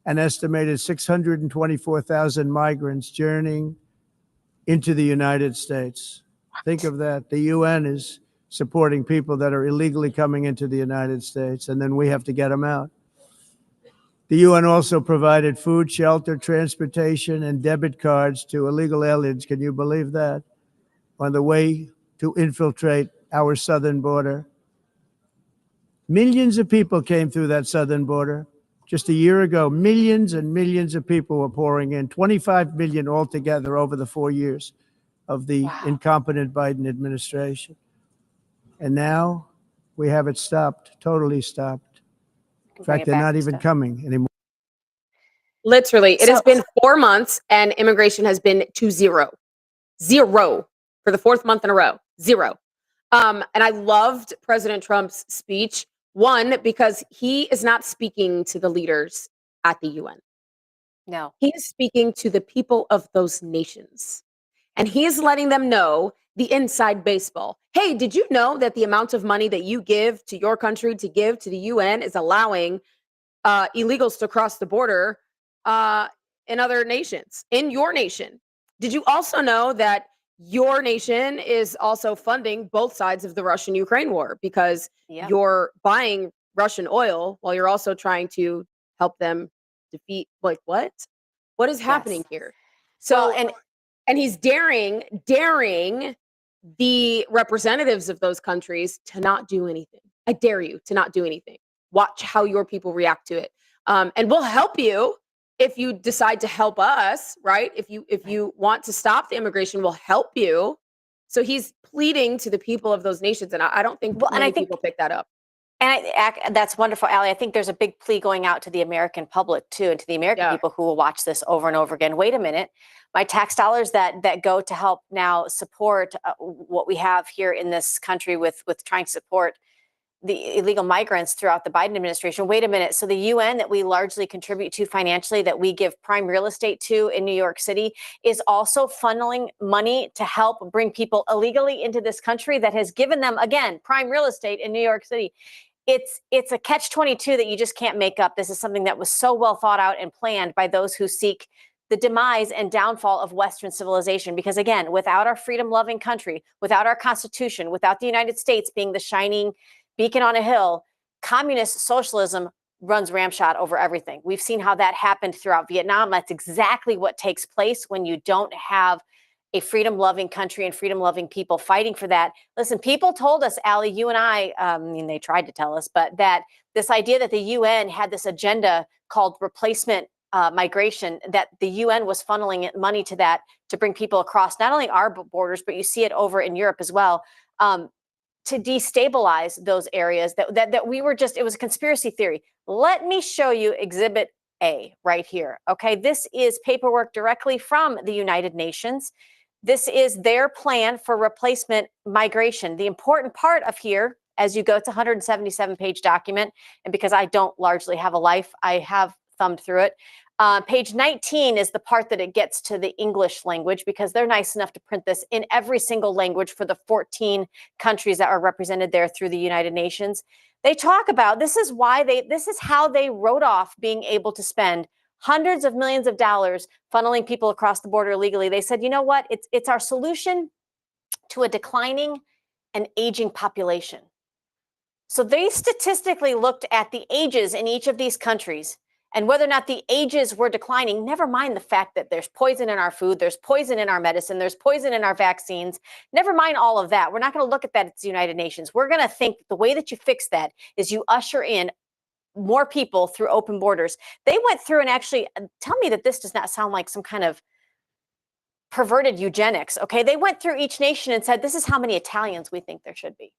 an estimated 624,000 migrants journeying into the United States. Think of that. The UN is supporting people that are illegally coming into the United States, and then we have to get them out. The UN also provided food, shelter, transportation, and debit cards to illegal aliens. Can you believe that? On the way to infiltrate our southern border. Millions of people came through that southern border. Just a year ago, millions and millions of people were pouring in, 25 million altogether over the 4 years of the incompetent Biden administration. And now we have it stopped, totally stopped. In fact, they're not even coming anymore. Literally, it has been 4 months and immigration has been to zero for the fourth month in a row, zero. And I loved President Trump's speech. One, because he is not speaking to the leaders at the UN. No. He is speaking to the people of those nations. And he is letting them know the inside baseball. Hey, did you know that the amount of money that you give to your country to give to the UN is allowing illegals to cross the border in other nations, in your nation? Did you also know that your nation is also funding both sides of the Russian-Ukraine war because Yep. you're buying Russian oil while you're also trying to help them defeat, like, what? What is happening Yes. here? So, Well, and he's daring the representatives of those countries to not do anything. I dare you to not do anything. Watch how your people react to it. And we'll help you if you decide to help us, right? If you want to stop the immigration, we'll help you. So he's pleading to the people of those nations, and I don't think Well, and I many think- people pick that up. And that's wonderful, Allie. I think there's a big plea going out to the American public too, and to the American people who will watch this over and over again. Wait a minute, my tax dollars that go to help now support what we have here in this country with trying to support the illegal migrants throughout the Biden administration. Wait a minute. So the UN that we largely contribute to financially, that we give prime real estate to in New York City, is also funneling money to help bring people illegally into this country that has given them, again, prime real estate in New York City. It's a catch-22 that you just can't make up. This is something that was so well thought out and planned by those who seek the demise and downfall of Western civilization. Because again, without our freedom-loving country, without our Constitution, without the United States being the shining beacon on a hill, communist socialism runs ramshot over everything. We've seen how that happened throughout Vietnam. That's exactly what takes place when you don't have a freedom-loving country and freedom-loving people fighting for that. Listen, people told us, Allie, you and I mean, they tried to tell us, but that this idea that the UN had this agenda called replacement migration, that the UN was funneling money to that to bring people across not only our borders, but you see it over in Europe as well, to destabilize those areas that we were just, it was a conspiracy theory. Let me show you Exhibit A right here. Okay, this is paperwork directly from the United Nations. This is their plan for replacement migration. The important part of here, as you go to 177-page document, and because I don't largely have a life, I have thumbed through it. Page 19 is the part that it gets to the English language, because they're nice enough to print this in every single language for the 14 countries that are represented there through the United Nations. They talk about, this is how they wrote off being able to spend hundreds of millions of dollars funneling people across the border illegally. They said, you know what? It's our solution to a declining and aging population. So they statistically looked at the ages in each of these countries and whether or not the ages were declining, never mind the fact that there's poison in our food, there's poison in our medicine, there's poison in our vaccines, never mind all of that. We're not going to look at that at the United Nations. We're going to think that the way that you fix that is you usher in more people through open borders. They went through and actually, tell me that this does not sound like some kind of perverted eugenics, okay? They went through each nation and said, this is how many Italians we think there should be.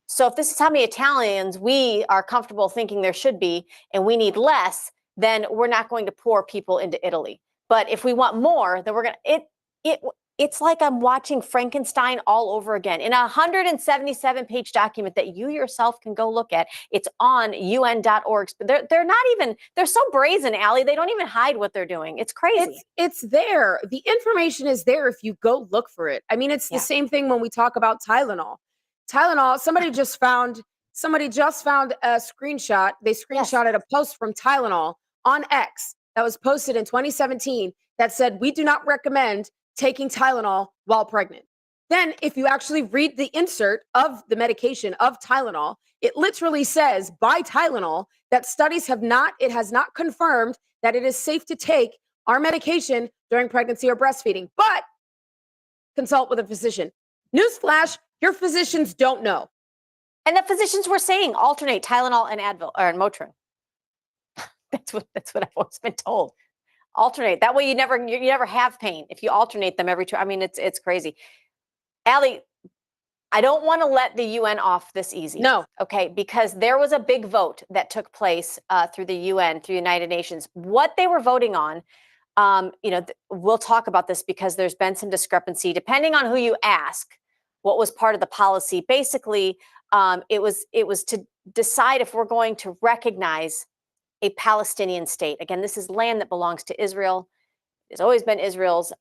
So if this is how many Italians we are comfortable thinking there should be, and we need less, then we're not going to pour people into Italy. But if we want more, then we're going to, it's like I'm watching Frankenstein all over again in a 177-page document that you yourself can go look at. It's on UN.org. They're not even, they're so brazen, Allie. They don't even hide what they're doing. It's crazy. It's there. The information is there if you go look for it. I mean, it's the same thing when we talk about Tylenol. Tylenol, somebody just found a screenshot. They screenshotted a post from Tylenol on X that was posted in 2017 that said, we do not recommend taking Tylenol while pregnant. Then if you actually read the insert of the medication of Tylenol, it literally says by Tylenol that studies has not confirmed that it is safe to take our medication during pregnancy or breastfeeding, but consult with a physician. Newsflash, your physicians don't know. And the physicians were saying alternate Tylenol and Advil or Motrin. That's what I've always been told. Alternate. That way you never have pain if you alternate them every two. I mean, it's crazy. Allie, I don't want to let the UN off this easy. No. Okay, because there was a big vote that took place through the UN, through United Nations. What they were voting on, we'll talk about this because there's been some discrepancy depending on who you ask. What was part of the policy? Basically, it was to decide if we're going to recognize a Palestinian state. Again, this is land that belongs to Israel. It's always been Israel's.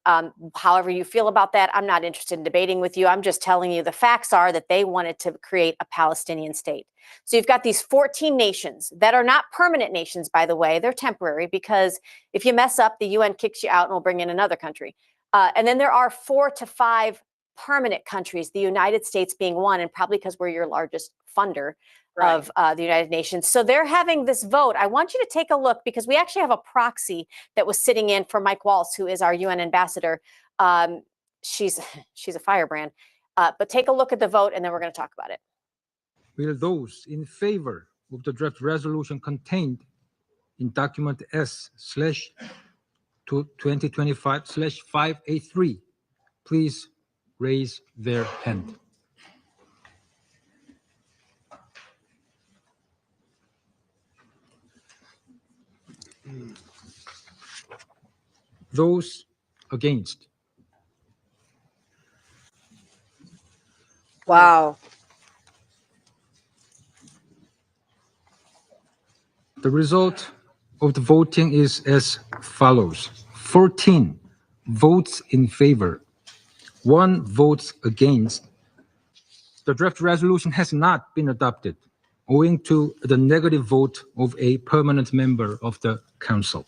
However you feel about that, I'm not interested in debating with you. I'm just telling you the facts are that they wanted to create a Palestinian state. So you've got these 14 nations that are not permanent nations, by the way. They're temporary because if you mess up, the UN kicks you out and will bring in another country. And then there are 4 to 5 permanent countries, the United States being one, and probably because we're your largest funder of the United Nations. So they're having this vote. I want you to take a look because we actually have a proxy that was sitting in for Mike Waltz, who is our UN ambassador. She's a firebrand. But take a look at the vote, and then we're going to talk about it. Will those in favor of the draft resolution contained in document S/2025/583 please raise their hand? Those against? Wow. The result of the voting is as follows. 14 votes in favor, 1 votes against. The draft resolution has not been adopted owing to the negative vote of a permanent member of the council.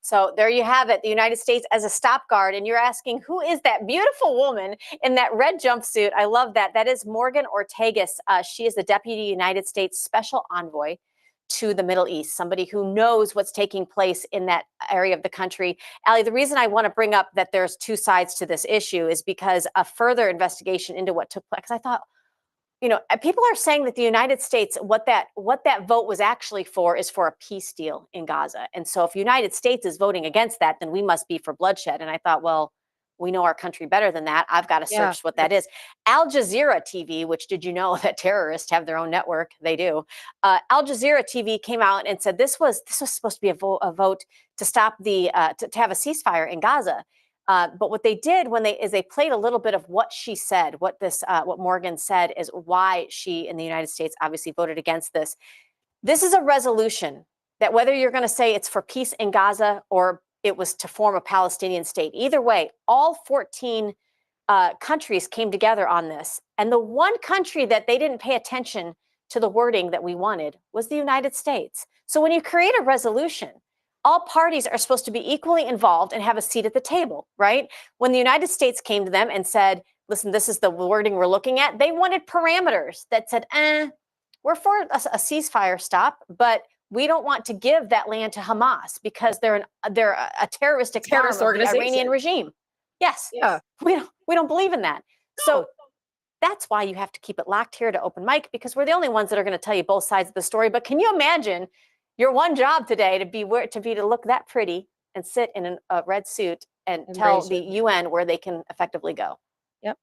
So there you have it, the United States as a stop guard. And you're asking, who is that beautiful woman in that red jumpsuit? I love that. That is Morgan Ortagus. She is the Deputy United States Special Envoy to the Middle East, somebody who knows what's taking place in that area of the country. Allie, the reason I want to bring up that there's 2 sides to this issue is because a further investigation into what took place, because I thought, people are saying that the United States, what that vote was actually for is for a peace deal in Gaza. And so if the United States is voting against that, then we must be for bloodshed. And I thought, well, we know our country better than that. I've got to search what that is. Al Jazeera TV, which did you know that terrorists have their own network? They do. Al Jazeera TV came out and said this was supposed to be a vote to stop to have a ceasefire in Gaza. But what they did is they played a little bit of what she said, what Morgan said is why she in the United States obviously voted against this. This is a resolution that whether you're going to say it's for peace in Gaza or it was to form a Palestinian state, either way, all 14 countries came together on this. And the one country that they didn't pay attention to the wording that we wanted was the United States. So when you create a resolution, all parties are supposed to be equally involved and have a seat at the table, right? When the United States came to them and said, listen, this is the wording we're looking at, they wanted parameters that said, we're for a ceasefire stop, but we don't want to give that land to Hamas because they're a terrorist organization, the Iranian regime. Yes. Yeah. We don't believe in that. No. So that's why you have to keep it locked here to Open Mic, because we're the only ones that are going to tell you both sides of the story. But can you imagine your one job today to look that pretty and sit in a red suit and tell the UN where they can effectively go? Yep.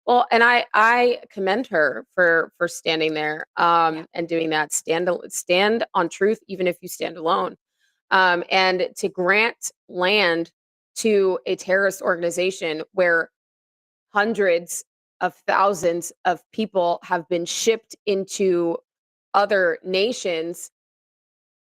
Well, and I commend her for standing there and doing that. Stand on truth, even if you stand alone. And to grant land to a terrorist organization where hundreds of thousands of people have been shipped into other nations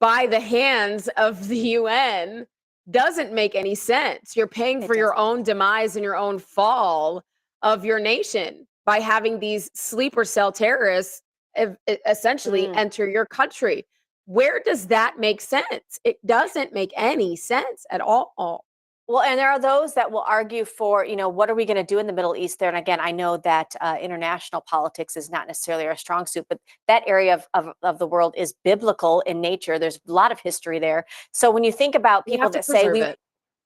by the hands of the UN doesn't make any sense. You're paying for your own demise and your own fall of your nation by having these sleeper cell terrorists essentially enter your country. Where does that make sense? It doesn't make any sense at all. Well, and there are those that will argue for, what are we going to do in the Middle East there? And again, I know that international politics is not necessarily our strong suit, but that area of the world is biblical in nature. There's a lot of history there. So when you think about people that say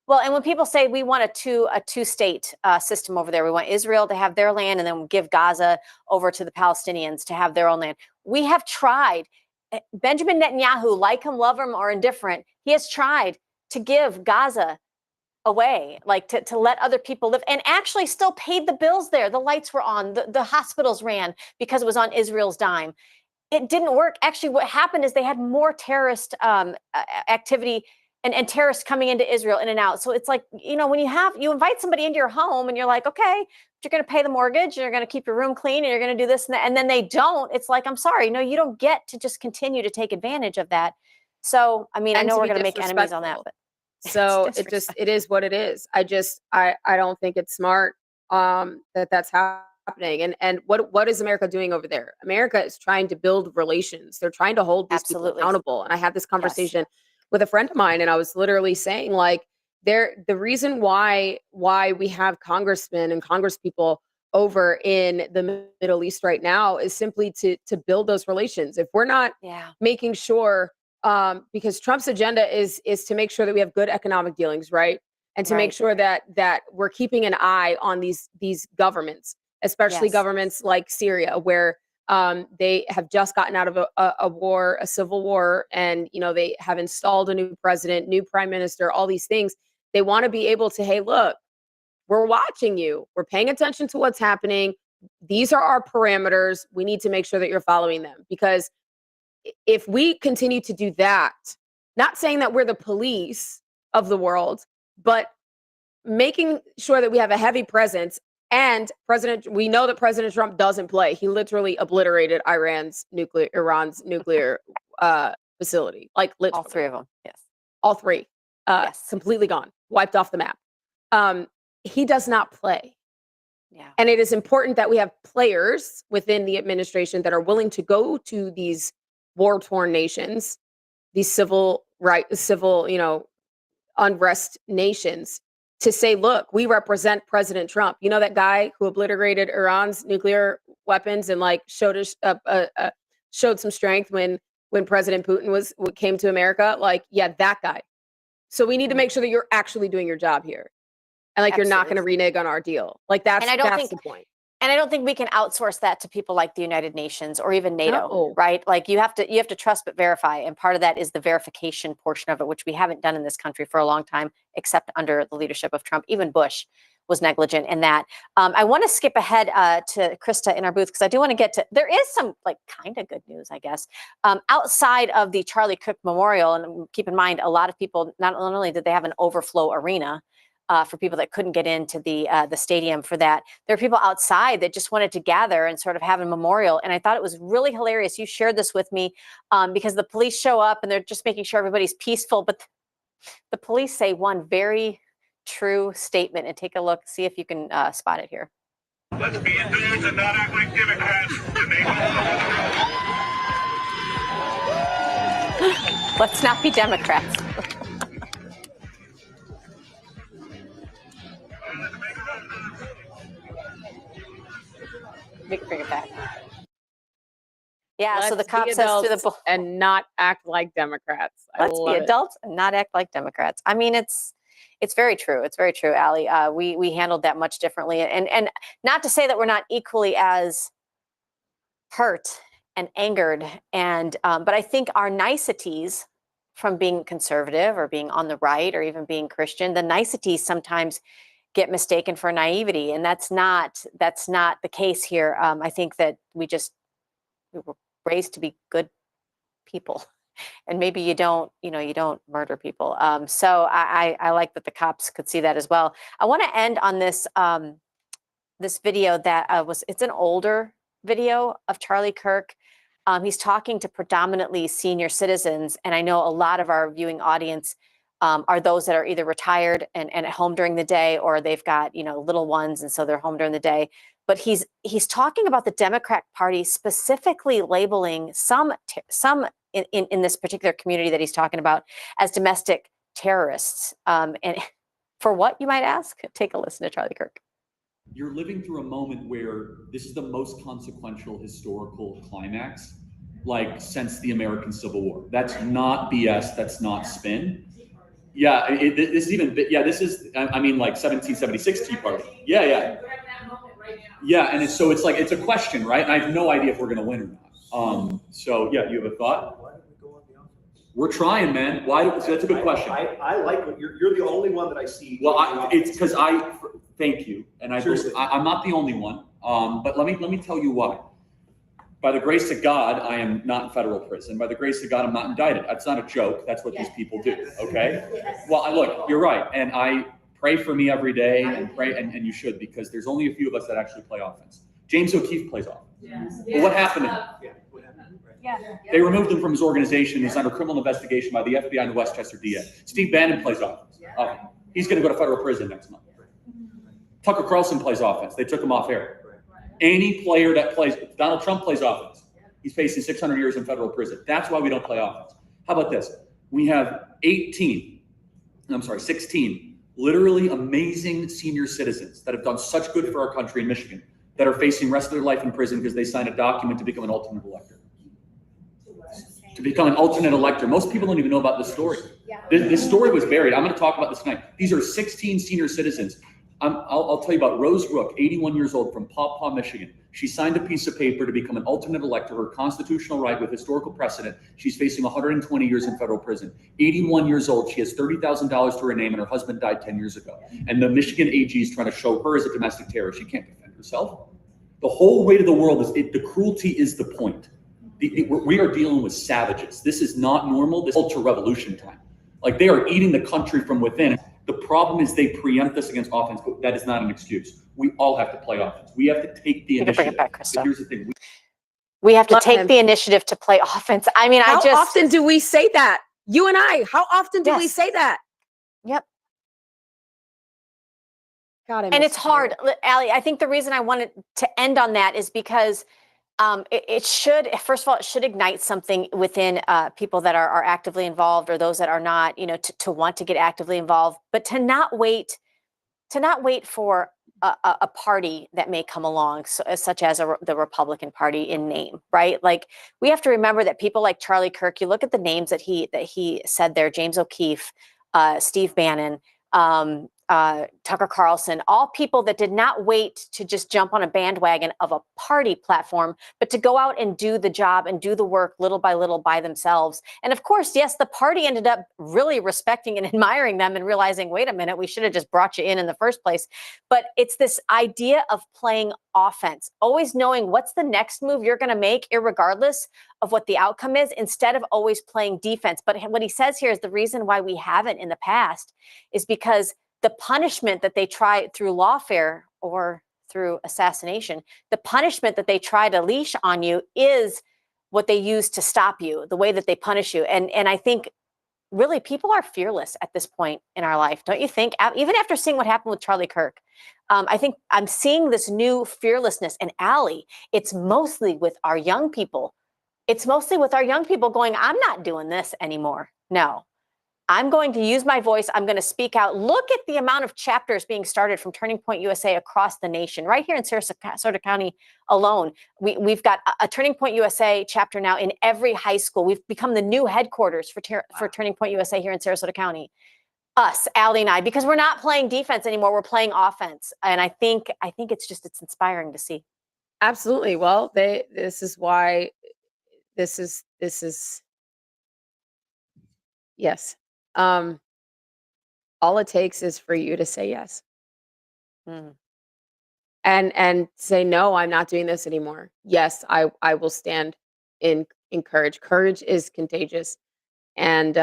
and when people say we want a two-state system over there, we want Israel to have their land and then give Gaza over to the Palestinians to have their own land. We have tried. Benjamin Netanyahu, like him, love him, or indifferent, he has tried to give Gaza away, like to let other people live, and actually still paid the bills there. The lights were on, the hospitals ran because it was on Israel's dime. It didn't work. Actually, what happened is they had more terrorist activity and terrorists coming into Israel in and out. So it's like, when you invite somebody into your home and you're like, okay, you're going to pay the mortgage, you're going to keep your room clean, and you're going to do this and that, and then they don't, it's like, I'm sorry, no, you don't get to just continue to take advantage of that. So, I mean, I And know to we're be going to make enemies on that, disrespectful. but So it's it is what it is. I don't think it's smart that's happening. And what is America doing over there? America is trying to build relations. They're trying to hold these people Absolutely. accountable. And I had this Yes. conversation with a friend of mine, and I was literally saying, like, the reason why we have congressmen and congresspeople over in the Middle East right now is simply to build those relations. If we're not Yeah. making sure, because Trump's agenda is to make sure that we have good economic dealings, right? And to make Right. sure that we're keeping an eye on these governments, especially Yes. governments like Syria, where they have just gotten out of a war, a civil war, and they have installed a new president, new prime minister, all these things. They want to be able to, hey, look, we're watching you. We're paying attention to what's happening. These are our parameters. We need to make sure that you're following them, because if we continue to do that, not saying that we're the police of the world, but making sure that we have a heavy presence. And we know that President Trump doesn't play. He literally obliterated Iran's nuclear facility, like literally. All three of them. Yes. All three, Yes. completely gone, wiped off the map. He does not play. Yeah. And it is important that we have players within the administration that are willing to go to these war-torn nations, these civil, unrest nations, to say, look, we represent President Trump. You know, that guy who obliterated Iran's nuclear weapons and showed some strength when President Putin came to America. Like, yeah, that guy. So we need to make sure that you're actually doing your job here, and you're not going to renege on our deal. Like, that's the point. And I don't think we can outsource that to people like the United Nations or even NATO, No. right? Like, you have to trust but verify, and part of that is the verification portion of it, which we haven't done in this country for a long time, except under the leadership of Trump. Even Bush was negligent in that. I want to skip ahead to Krista in our booth, because I do want to get to, there is some kind of good news, I guess, outside of the Charlie Kirk Memorial. And keep in mind, a lot of people, not only did they have an overflow arena, for people that couldn't get into the stadium for that, there are people outside that just wanted to gather and sort of have a memorial. And I thought it was really hilarious. You shared this with me because the police show up and they're just making sure everybody's peaceful. But the police say one very true statement, and take a look, see if you can spot it here. Let's be adults and not act like Democrats. Let's not be Democrats. Bring it back. Yeah, so the cop says to the and not act like Democrats. Let's be adults and not act like Democrats. I mean, it's very true. It's very true, Allie. We handled that much differently, and not to say that we're not equally as hurt and angered, and but I think our niceties from being conservative or being on the right or even being Christian, the niceties sometimes get mistaken for naivety, and that's not the case here. I think that we were raised to be good people, and maybe you don't murder people. So I like that the cops could see that as well. I want to end on this this video that it's an older video of Charlie Kirk. He's talking to predominantly senior citizens, and I know a lot of our viewing audience are those that are either retired and at home during the day, or they've got little ones, and so they're home during the day. But he's talking about the Democrat Party, specifically labeling some in this particular community that he's talking about as domestic terrorists. And for what, you might ask? Take a listen to Charlie Kirk. You're living through a moment where this is the most consequential historical climax since the American Civil War. That's not BS. That's not spin. Yeah, this is 1776 Tea Party. Yeah. And it's a question, right? And I have no idea if we're going to win or not. So yeah, you have a thought? Why did we go on the offense? We're trying, man. Why? So that's a good question. I like what you're the only one that I see. Well, it's because thank you, and I'm not the only one. But let me tell you why. By the grace of God, I am not in federal prison. By the grace of God, I'm not indicted. That's not a joke. That's what these people do, okay? Well, look, you're right. And I pray for me every day and pray, and you should, because there's only a few of us that actually play offense. James O'Keefe plays offense. Yes. Well, what happened to him? They removed him from his organization. He's under criminal investigation by the FBI and the Westchester DA. Steve Bannon plays offense. He's going to go to federal prison next month. Tucker Carlson plays offense. They took him off air. Any player that plays, Donald Trump plays offense. He's facing 600 years in federal prison. That's why we don't play offense. How about this? We have 16 literally amazing senior citizens that have done such good for our country in Michigan that are facing the rest of their life in prison because they signed a document to become an alternate elector. To become an alternate elector. Most people don't even know about this story. This story was buried. I'm going to talk about this tonight. These are 16 senior citizens. I'll tell you about Rose Rook, 81 years old, from Paw Paw, Michigan. She signed a piece of paper to become an alternate elector, her constitutional right with historical precedent. She's facing 120 years in federal prison. 81 years old. She has $30,000 to her name, and her husband died 10 years ago. And the Michigan AG is trying to show her as a domestic terrorist. She can't defend herself. The whole weight of the world is the cruelty is the point. We are dealing with savages. This is not normal. This is ultra revolution time. Like, they are eating the country from within. The problem is they preempt us against offense, but that is not an excuse. We all have to play offense. We have to take the initiative. Bring it back, Krista. But here's the thing. We have to take the initiative to play offense. I mean, how often do we say that? You and I, how often do we say that? Yep. God, and it's hard. Allie, I think the reason I wanted to end on that is because it should, first of all, it should ignite something within people that are actively involved, or those that are not, to want to get actively involved, but to not wait for a party that may come along, such as the Republican Party in name, right? Like, we have to remember that people like Charlie Kirk, you look at the names that he said there, James O'Keefe, Steve Bannon, Tucker Carlson, all people that did not wait to just jump on a bandwagon of a party platform, but to go out and do the job and do the work little by little by themselves. And of course, yes, the party ended up really respecting and admiring them and realizing, wait a minute, we should have just brought you in the first place. But it's this idea of playing offense, always knowing what's the next move you're going to make, irregardless of what the outcome is, instead of always playing defense. But what he says here is the reason why we haven't in the past is because the punishment that they try through lawfare or through assassination, the punishment that they try to leash on you is what they use to stop you, the way that they punish you. And I think really people are fearless at this point in our life, don't you think? Even after seeing what happened with Charlie Kirk, I think I'm seeing this new fearlessness. And Allie, it's mostly with our young people. It's mostly with our young people going, I'm not doing this anymore. No. I'm going to use my voice. I'm going to speak out. Look at the amount of chapters being started from Turning Point USA across the nation. Right here in Sarasota County alone, we've got a Turning Point USA chapter now in every high school. We've become the new headquarters for Turning Point USA here in Sarasota County. Us, Allie and I, because we're not playing defense anymore. We're playing offense. And I think it's inspiring to see. Absolutely. Well, this is why this is yes. All it takes is for you to say yes. And say, no, I'm not doing this anymore. Yes, I will stand in courage. Courage is contagious. And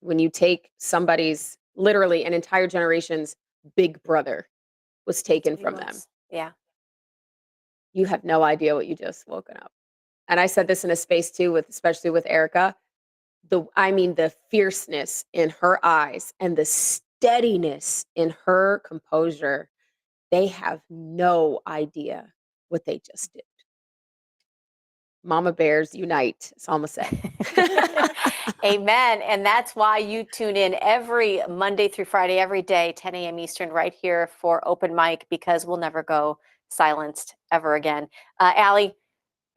when you take somebody's, literally an entire generation's big brother was taken from them. Yeah. You have no idea what you just woken up. And I said this in a space too, especially with Erica. The fierceness in her eyes and the steadiness in her composure, they have no idea what they just did. Mama Bears unite, that's all I'm gonna say. Amen. And that's why you tune in every Monday through Friday, every day, 10 a.m. Eastern, right here for Open Mic, because we'll never go silenced ever again. Allie,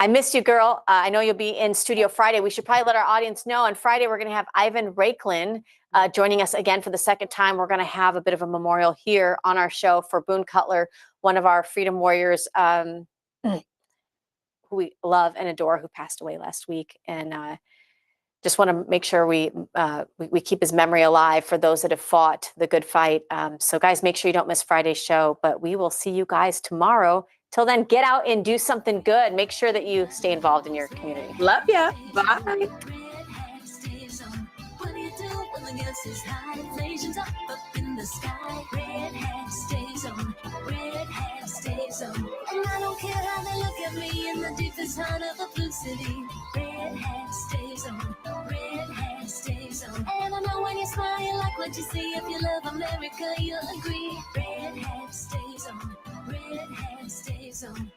I missed you, girl. I know you'll be in studio Friday. We should probably let our audience know. On Friday, we're going to have Ivan Raiklin joining us again for the second time. We're going to have a bit of a memorial here on our show for Boone Cutler, one of our freedom warriors who we love and adore, who passed away last week. And just want to make sure we keep his memory alive for those that have fought the good fight. So guys, make sure you don't miss Friday's show, but we will see you guys tomorrow. Till then, get out and do something good. Make sure that you stay involved in your community. Love ya. Bye. What do you do when the gas is high? Inflation's up in the sky. me in the deepest heart of a blue city. Red hat stays on, red hat stays on. And I know when you smile, you like what you see. If you love America, you'll agree. Red hat stays on, red hat stays on.